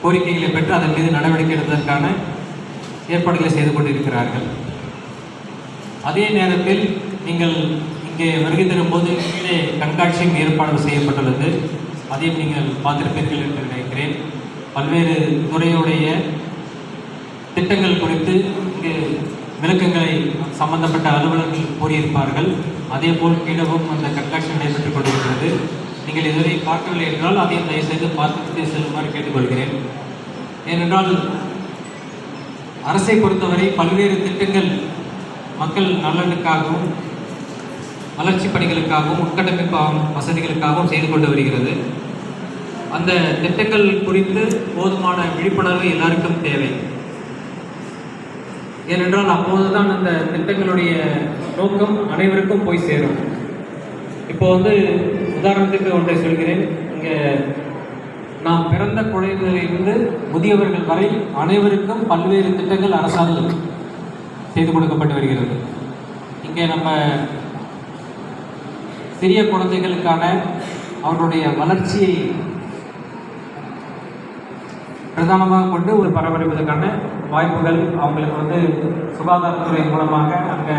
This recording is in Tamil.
கோரிக்கைகளை பெற்று அதன் மீது நடவடிக்கை எடுப்பதற்கான ஏற்பாடுகளை செய்து கொண்டிருக்கிறார்கள். அதே நேரத்தில் நீங்கள் இங்கே வருகை தரும்போது கீழே கண்காட்சியும் ஏற்பாடு செய்யப்பட்டுள்ளது. அதையும் நீங்கள் பார்த்திருப்பீர்கள் என்று நினைக்கிறேன். பல்வேறு துறையுடைய திட்டங்கள் குறித்து இங்கு விளக்கங்களை சம்பந்தப்பட்ட அலுவலர்கள் கூறியிருப்பார்கள். அதே போல் கீழவும் அந்த கண்காட்சி நடைபெற்றுக் கொண்டிருக்கிறது. நீங்கள் இதுவரை பார்க்கவில்லை என்றால் அதையும் தயவுசெய்து பார்த்துவிட்டு செல்லுமாறு கேட்டுக்கொள்கிறேன். ஏனென்றால் அரசை பொறுத்தவரை பல்வேறு திட்டங்கள் மக்கள் நலனுக்காகவும் வளர்ச்சி பணிகளுக்காகவும் உட்கட்டமைப்பு வசதிகளுக்காகவும் செய்து கொண்டு வருகிறது. அந்த திட்டங்கள் குறித்து போதுமான விழிப்புணர்வு எல்லாருக்கும் தேவை. ஏனென்றால் அப்போதுதான் அந்த திட்டங்களுடைய நோக்கம் அனைவருக்கும் போய் சேரும். இப்போ உதாரணத்துக்கு ஒன்றை சொல்கிறேன். இங்கே நாம் பிறந்த குழந்தைகளிலிருந்து முதியவர்கள் வரை அனைவருக்கும் பல்வேறு திட்டங்கள் அரசால் செய்து கொடுக்கப்பட்டு வருகிறது. இங்கே நம்ம சிறிய குழந்தைகளுக்கான அவர்களுடைய வளர்ச்சியை பிரதானமாக கொண்டு பராமரிப்பதற்கான வாய்ப்புகள் அவங்களுக்கு சுகாதாரத்துறை மூலமாக அங்கே